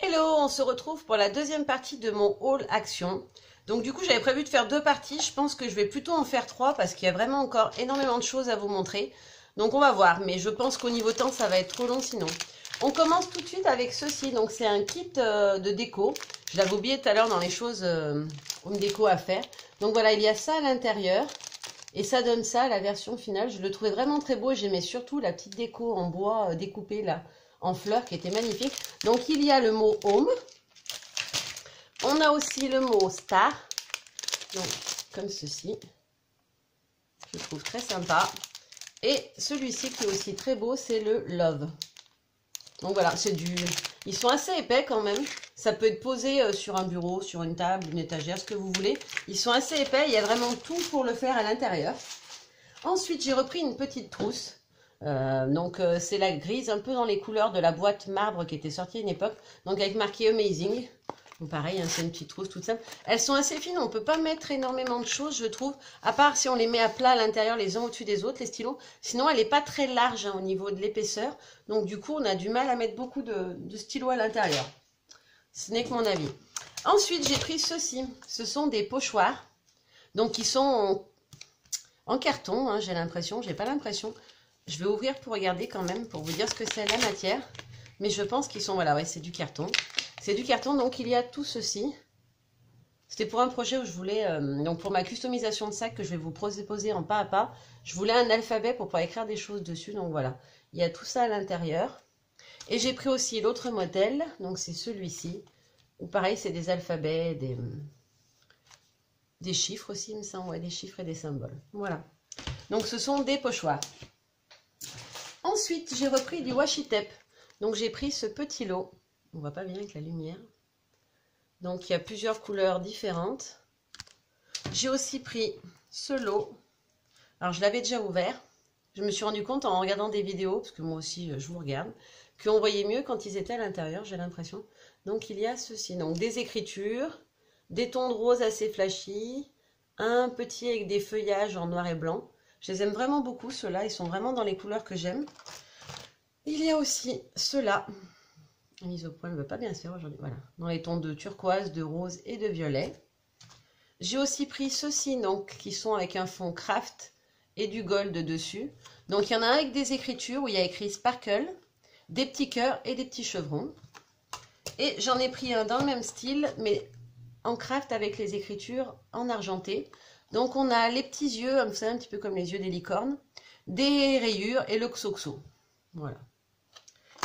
Hello, on se retrouve pour la deuxième partie de mon haul action. Donc du coup j'avais prévu de faire deux parties, je pense que je vais plutôt en faire trois parce qu'il y a vraiment encore énormément de choses à vous montrer. Donc on va voir, mais je pense qu'au niveau temps ça va être trop long sinon. On commence tout de suite avec ceci, donc c'est un kit de déco. Je l'avais oublié tout à l'heure dans les choses home déco à faire. Donc voilà, il y a ça à l'intérieur. Et ça donne ça, la version finale. Je le trouvais vraiment très beau. J'aimais surtout la petite déco en bois découpée là, en fleurs, qui était magnifique. Donc il y a le mot home. On a aussi le mot star. Donc comme ceci. Je trouve très sympa. Et celui-ci qui est aussi très beau, c'est le love. Donc voilà, c'est du... Ils sont assez épais quand même. Ça peut être posé sur un bureau, sur une table, une étagère, ce que vous voulez. Ils sont assez épais, il y a vraiment tout pour le faire à l'intérieur. Ensuite, j'ai repris une petite trousse. C'est la grise, un peu dans les couleurs de la boîte marbre qui était sortie à une époque. Donc avec marqué Amazing. Donc pareil, hein, c'est une petite trousse toute simple. Elles sont assez fines, on ne peut pas mettre énormément de choses, je trouve. À part si on les met à plat à l'intérieur, les uns au-dessus des autres, les stylos. Sinon, elle n'est pas très large hein, au niveau de l'épaisseur. Donc du coup, on a du mal à mettre beaucoup de stylos à l'intérieur. Ce n'est que mon avis. Ensuite, j'ai pris ceci. Ce sont des pochoirs. Donc, qui sont en carton, hein, j'ai l'impression. J'ai pas l'impression. Je vais ouvrir pour regarder quand même, pour vous dire ce que c'est la matière. Mais je pense qu'ils sont, voilà, ouais, c'est du carton. C'est du carton, donc il y a tout ceci. C'était pour un projet où je voulais, donc pour ma customisation de sac que je vais vous proposer en pas à pas, je voulais un alphabet pour pouvoir écrire des choses dessus. Donc voilà, il y a tout ça à l'intérieur. Et j'ai pris aussi l'autre modèle, donc c'est celui-ci, où pareil, c'est des alphabets, des chiffres aussi, il me semble, ouais, des chiffres et des symboles. Voilà. Donc ce sont des pochoirs. Ensuite, j'ai repris du washi tape. Donc j'ai pris ce petit lot. On voit pas bien avec la lumière. Donc il y a plusieurs couleurs différentes. J'ai aussi pris ce lot. Alors je l'avais déjà ouvert. Je me suis rendu compte en regardant des vidéos, parce que moi aussi je vous regarde, qu'on voyait mieux quand ils étaient à l'intérieur, j'ai l'impression. Donc il y a ceci, donc des écritures, des tons de rose assez flashy, un petit avec des feuillages en noir et blanc. Je les aime vraiment beaucoup ceux-là, ils sont vraiment dans les couleurs que j'aime. Il y a aussi ceux-là. La mise au point ne veut pas bien se faire aujourd'hui, voilà. Dans les tons de turquoise, de rose et de violet. J'ai aussi pris ceux-ci, donc, qui sont avec un fond craft et du gold dessus. Donc il y en a un avec des écritures où il y a écrit sparkle, des petits cœurs et des petits chevrons. Et j'en ai pris un dans le même style, mais en craft avec les écritures en argenté. Donc on a les petits yeux, vous savez, un petit peu comme les yeux des licornes, des rayures et le xoxo. Voilà.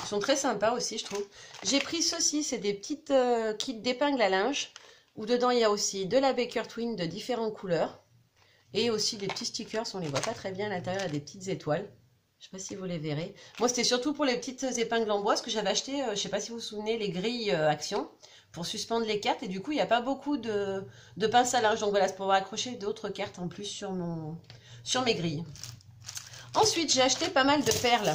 Ils sont très sympas aussi, je trouve. J'ai pris ceci, c'est des petites kits d'épingles à linge, où dedans il y a aussi de la Baker Twin de différentes couleurs. Et aussi des petits stickers, on ne les voit pas très bien à l'intérieur, il y a des petites étoiles. Je ne sais pas si vous les verrez. Moi, c'était surtout pour les petites épingles en bois, parce que j'avais acheté, je ne sais pas si vous vous souvenez, les grilles Action pour suspendre les cartes. Et du coup, il n'y a pas beaucoup de pinces à linge. Donc voilà, c'est pour pouvoir accrocher d'autres cartes en plus sur mes grilles. Ensuite, j'ai acheté pas mal de perles.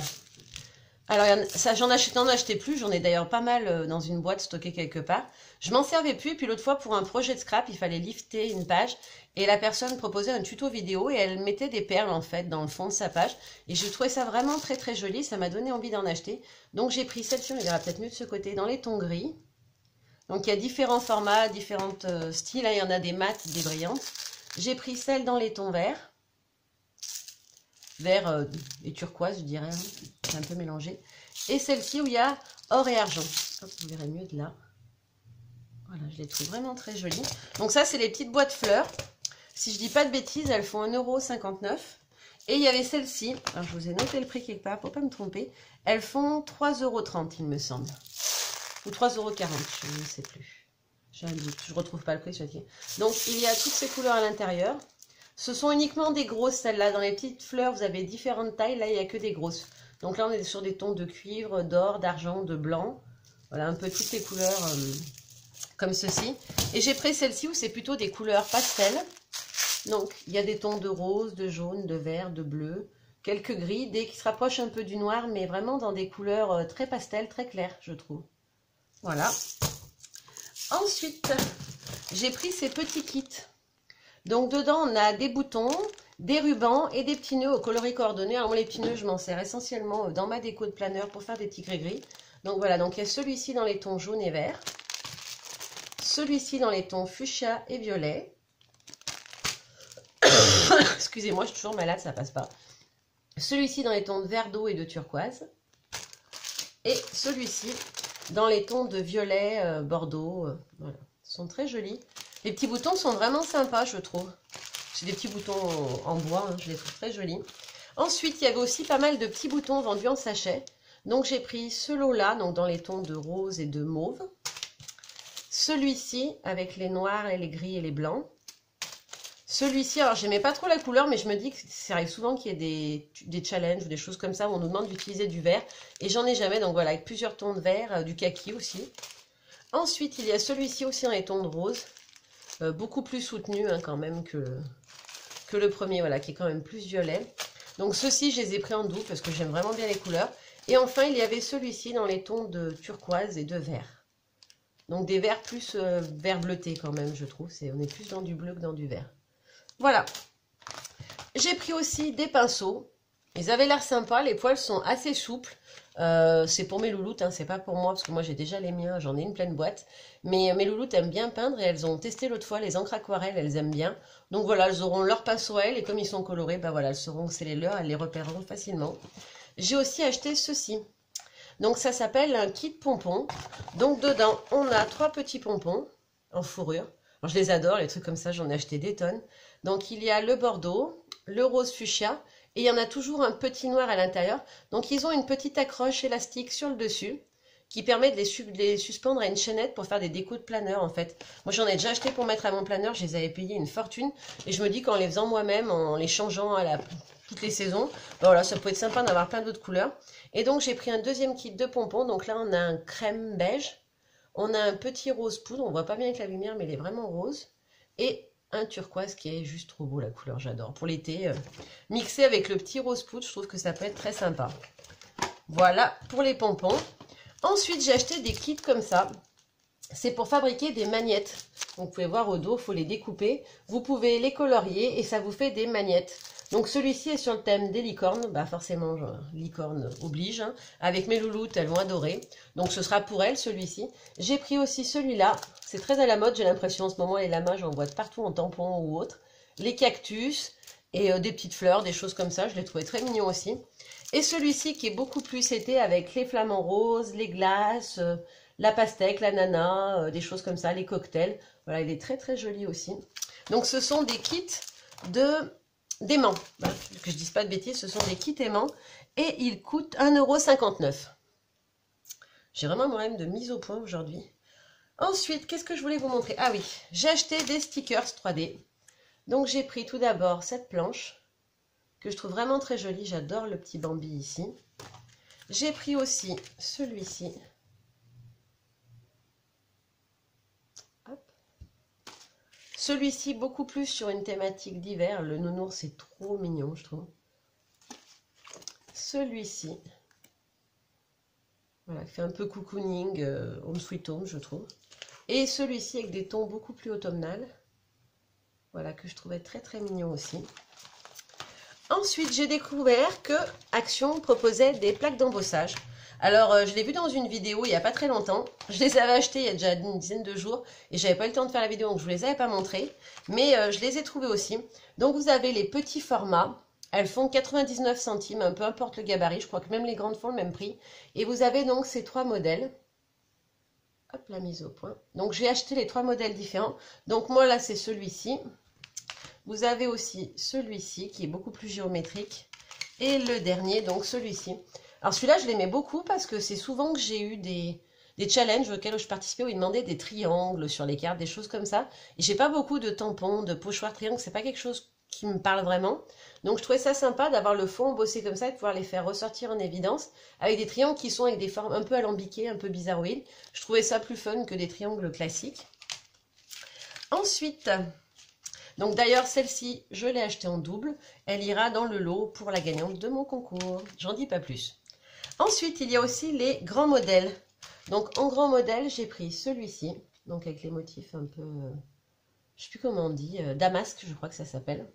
Alors, ça, j'en achetais plus. J'en ai d'ailleurs pas mal dans une boîte stockée quelque part. Je m'en servais plus. Et puis l'autre fois, pour un projet de scrap, il fallait lifter une page. Et la personne proposait un tuto vidéo et elle mettait des perles en fait dans le fond de sa page. Et je trouvais ça vraiment très très joli. Ça m'a donné envie d'en acheter. Donc j'ai pris celle-ci, on verra peut-être mieux de ce côté, dans les tons gris. Donc il y a différents formats, différents styles. Là, il y en a des mates, des brillantes. J'ai pris celle dans les tons verts. Vert et turquoise, je dirais. Hein. C'est un peu mélangé. Et celle-ci où il y a or et argent. Hop, vous verrez mieux de là. Voilà, je les trouve vraiment très jolies. Donc ça, c'est les petites boîtes fleurs. Si je dis pas de bêtises, elles font 1,59 €. Et il y avait celle-ci. Alors, je vous ai noté le prix quelque part pour pas me tromper. Elles font 3,30 €, il me semble. Ou 3,40 €, je ne sais plus. J'ai un doute, je ne retrouve pas le prix sur le ticket. Donc, il y a toutes ces couleurs à l'intérieur. Ce sont uniquement des grosses, celles-là. Dans les petites fleurs, vous avez différentes tailles. Là, il n'y a que des grosses. Donc là, on est sur des tons de cuivre, d'or, d'argent, de blanc. Voilà, un peu toutes les couleurs comme ceci. Et j'ai pris celle-ci où c'est plutôt des couleurs pastel. Donc, il y a des tons de rose, de jaune, de vert, de bleu. Quelques gris, des qui se rapprochent un peu du noir, mais vraiment dans des couleurs très pastel, très claires, je trouve. Voilà. Ensuite, j'ai pris ces petits kits. Donc dedans, on a des boutons, des rubans et des petits nœuds aux coloris coordonnés. Alors moi, les petits nœuds, je m'en sers essentiellement dans ma déco de planeur pour faire des petits gris-gris. Donc voilà, donc il y a celui-ci dans les tons jaune et vert. Celui-ci dans les tons fuchsia et violet. Excusez-moi, je suis toujours malade, ça passe pas. Celui-ci dans les tons de vert d'eau et de turquoise. Et celui-ci dans les tons de violet, bordeaux. Voilà, ils sont très jolis. Les petits boutons sont vraiment sympas, je trouve. C'est des petits boutons en bois, hein, je les trouve très jolis. Ensuite, il y avait aussi pas mal de petits boutons vendus en sachet. Donc j'ai pris ce lot-là, donc dans les tons de rose et de mauve. Celui-ci avec les noirs et les gris et les blancs. Celui-ci, alors j'aimais pas trop la couleur, mais je me dis que ça arrive souvent qu'il y ait des challenges ou des choses comme ça où on nous demande d'utiliser du vert. Et j'en ai jamais, donc voilà, avec plusieurs tons de vert, du kaki aussi. Ensuite, il y a celui-ci aussi dans les tons de rose. Beaucoup plus soutenu hein, quand même que le premier, voilà, qui est quand même plus violet. Donc ceux-ci, je les ai pris en double parce que j'aime vraiment bien les couleurs. Et enfin, il y avait celui-ci dans les tons de turquoise et de vert. Donc des verts plus vert bleuté quand même, je trouve. On est plus dans du bleu que dans du vert. Voilà. J'ai pris aussi des pinceaux. Ils avaient l'air sympas, les poils sont assez souples. C'est pour mes louloutes, hein, c'est pas pour moi, parce que moi j'ai déjà les miens, j'en ai une pleine boîte. Mais mes louloutes aiment bien peindre et elles ont testé l'autre fois les encres aquarelles, elles aiment bien. Donc voilà, elles auront leur pinceau à elles et comme ils sont colorés, bah voilà, elles sauront que c'est les leurs, elles les repéreront facilement. J'ai aussi acheté ceci. Donc ça s'appelle un kit pompon. Donc dedans, on a 3 petits pompons en fourrure. Alors, je les adore, les trucs comme ça, j'en ai acheté des tonnes. Donc il y a le bordeaux, le rose fuchsia et il y en a toujours un petit noir à l'intérieur. Donc ils ont une petite accroche élastique sur le dessus qui permet de les suspendre à une chaînette pour faire des décos de planeur en fait. Moi j'en ai déjà acheté pour mettre à mon planeur, je les avais payés une fortune et je me dis qu'en les faisant moi-même, en les changeant à toutes les saisons, ben voilà, ça peut être sympa d'avoir plein d'autres couleurs. Et donc j'ai pris un deuxième kit de pompons, donc là on a un crème beige, on a un petit rose poudre, on voit pas bien avec la lumière mais il est vraiment rose, et un turquoise qui est juste trop beau, la couleur j'adore. Pour l'été, mixé avec le petit rose poudre, je trouve que ça peut être très sympa. Voilà pour les pompons. Ensuite, j'ai acheté des kits comme ça. C'est pour fabriquer des magnettes. Donc, vous pouvez voir au dos, il faut les découper. Vous pouvez les colorier et ça vous fait des magnettes. Donc, celui-ci est sur le thème des licornes. Bah, forcément, licorne oblige. Hein. Avec mes louloutes, elles vont adorer. Donc, ce sera pour elles, celui-ci. J'ai pris aussi celui-là. C'est très à la mode, j'ai l'impression. En ce moment, les lamas, j'en vois de partout en tampon ou autre. Les cactus et des petites fleurs, des choses comme ça. Je les trouvais très mignons aussi. Et celui-ci qui est beaucoup plus été avec les flamants roses, les glaces, la pastèque, l'ananas, des choses comme ça, les cocktails. Voilà, il est très très joli aussi. Donc ce sont des kits d'aimants. Voilà, que je ne dise pas de bêtises, ce sont des kits aimants. Et ils coûtent 1,59 €. J'ai vraiment un problème de mise au point aujourd'hui. Ensuite, qu'est-ce que je voulais vous montrer? Ah oui, j'ai acheté des stickers 3D. Donc j'ai pris tout d'abord cette planche que je trouve vraiment très jolie. J'adore le petit Bambi ici. J'ai pris aussi celui-ci. Celui-ci, beaucoup plus sur une thématique d'hiver. Le nounours, c'est trop mignon, je trouve. Celui-ci. Voilà, qui fait un peu cocooning, home sweet home, je trouve. Et celui-ci avec des tons beaucoup plus automnales. Voilà, que je trouvais très très mignon aussi. Ensuite, j'ai découvert que Action proposait des plaques d'embossage. Alors, je l'ai vu dans une vidéo il n'y a pas très longtemps. Je les avais achetées il y a déjà une dizaine de jours et j'avais pas eu le temps de faire la vidéo, donc je ne vous les avais pas montrées. Mais je les ai trouvées aussi. Donc, vous avez les petits formats. Elles font 99 centimes, peu importe le gabarit. Je crois que même les grandes font le même prix. Et vous avez donc ces 3 modèles. Hop, la mise au point. Donc, j'ai acheté les 3 modèles différents. Donc, moi, là, c'est celui-ci. Vous avez aussi celui-ci qui est beaucoup plus géométrique. Et le dernier, donc celui-ci. Alors celui-là, je l'aimais beaucoup parce que c'est souvent que j'ai eu des challenges auxquels je participais où ils demandaient des triangles sur les cartes, des choses comme ça. Et j'ai pas beaucoup de tampons, de pochoirs triangles, c'est pas quelque chose qui me parle vraiment. Donc je trouvais ça sympa d'avoir le fond embossé comme ça et de pouvoir les faire ressortir en évidence avec des triangles qui sont avec des formes un peu alambiquées, un peu bizarroïdes. Je trouvais ça plus fun que des triangles classiques. Ensuite... Donc d'ailleurs, celle-ci, je l'ai achetée en double. Elle ira dans le lot pour la gagnante de mon concours. J'en dis pas plus. Ensuite, il y a aussi les grands modèles. Donc en grand modèle, j'ai pris celui-ci. Donc avec les motifs un peu, je sais plus comment on dit, damasque, je crois que ça s'appelle.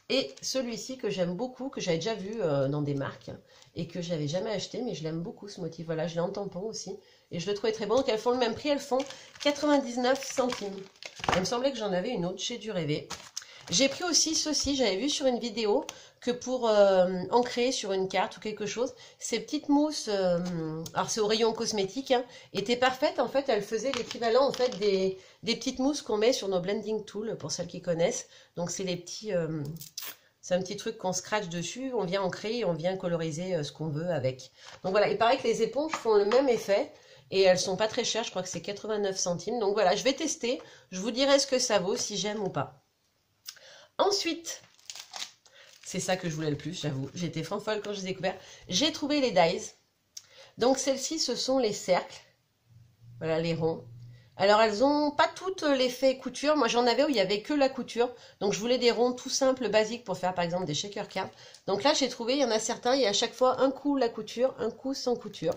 Et celui-ci que j'aime beaucoup, que j'avais déjà vu dans des marques et que j'avais jamais acheté, mais je l'aime beaucoup ce motif. Voilà, je l'ai en tampon aussi et je le trouvais très bon. Donc elles font le même prix, elles font 99 centimes. Il me semblait que j'en avais une autre, j'ai dû rêver. J'ai pris aussi ceci, j'avais vu sur une vidéo que pour ancrer sur une carte ou quelque chose, ces petites mousses, alors c'est au rayon cosmétique, hein, étaient parfaites. En fait, elles faisaient l'équivalent en fait des petites mousses qu'on met sur nos blending tools, pour celles qui connaissent. Donc c'est les petits, c'est un petit truc qu'on scratch dessus, on vient ancrer et on vient coloriser ce qu'on veut avec. Donc voilà, il paraît que les éponges font le même effet. Et elles sont pas très chères, je crois que c'est 89 centimes. Donc voilà, je vais tester, je vous dirai ce que ça vaut, si j'aime ou pas. Ensuite, c'est ça que je voulais le plus, j'avoue. J'étais folle quand je les ai découverts. J'ai trouvé les dies. Donc celles-ci, ce sont les cercles. Voilà, les ronds. Alors elles ont pas toutes l'effet couture. Moi j'en avais où il n'y avait que la couture. Donc je voulais des ronds tout simples, basiques pour faire par exemple des shaker cards. Donc là j'ai trouvé, il y en a certains, il y a à chaque fois un coup la couture, un coup sans couture.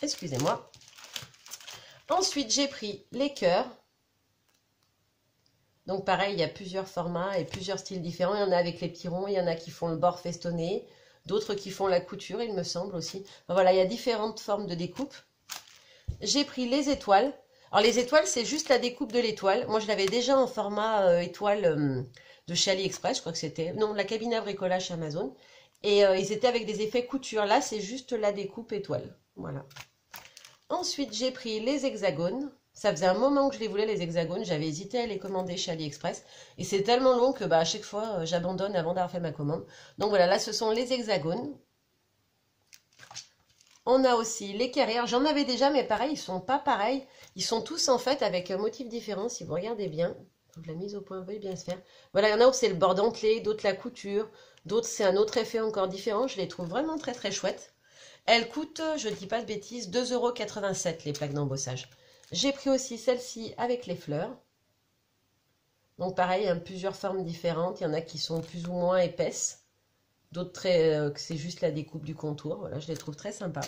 Excusez-moi. Ensuite j'ai pris les cœurs. Donc pareil, il y a plusieurs formats et plusieurs styles différents. Il y en a avec les petits ronds, il y en a qui font le bord festonné, d'autres qui font la couture, il me semble aussi. Enfin, voilà, il y a différentes formes de découpe. J'ai pris les étoiles. Alors les étoiles, c'est juste la découpe de l'étoile. Moi, je l'avais déjà en format étoile de chez AliExpress, je crois que c'était... Non, la cabine à bricolage chez Amazon. Et ils étaient avec des effets couture. Là, c'est juste la découpe étoile. Voilà. Ensuite, j'ai pris les hexagones. Ça faisait un moment que je les voulais, les hexagones. J'avais hésité à les commander chez AliExpress. Et c'est tellement long que à chaque fois, j'abandonne avant d'avoir fait ma commande. Donc voilà, là, ce sont les hexagones. On a aussi les carrés. J'en avais déjà, mais pareil, ils sont pas pareils. Ils sont tous en fait avec un motif différent, si vous regardez bien. Donc la mise au point veuille bien se faire. Voilà, il y en a où c'est le bord dentelé, d'autres la couture, d'autres c'est un autre effet encore différent. Je les trouve vraiment très très chouettes. Elles coûtent, je ne dis pas de bêtises, 2,87 € les plaques d'embossage. J'ai pris aussi celle-ci avec les fleurs. Donc pareil, hein, plusieurs formes différentes. Il y en a qui sont plus ou moins épaisses. D'autres que c'est juste la découpe du contour. Voilà, je les trouve très sympas.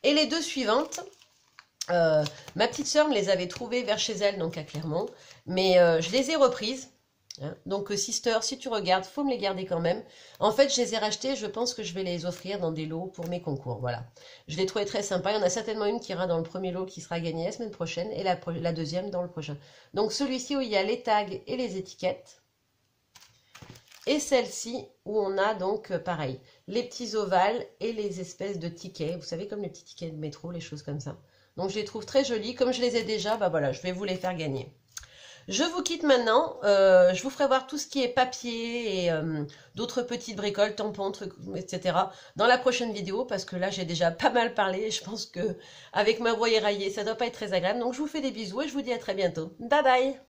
Et les deux suivantes, ma petite sœur me les avait trouvées vers chez elle, donc à Clermont. Mais je les ai reprises. Hein. Donc sister, si tu regardes, faut me les garder quand même. En fait, je les ai rachetées, je pense que je vais les offrir dans des lots pour mes concours. Voilà. Je les trouvais très sympas. Il y en a certainement une qui ira dans le premier lot qui sera gagnée la semaine prochaine et la deuxième dans le prochain. Donc celui-ci où il y a les tags et les étiquettes. Et celle-ci où on a donc pareil, les petits ovales et les espèces de tickets. Vous savez, comme les petits tickets de métro, les choses comme ça. Donc je les trouve très jolies. Comme je les ai déjà, voilà, je vais vous les faire gagner. Je vous quitte maintenant, je vous ferai voir tout ce qui est papier et d'autres petites bricoles, tampons, trucs, etc. dans la prochaine vidéo parce que là j'ai déjà pas mal parlé et je pense que avec ma voix éraillée ça doit pas être très agréable. Donc je vous fais des bisous et je vous dis à très bientôt. Bye bye!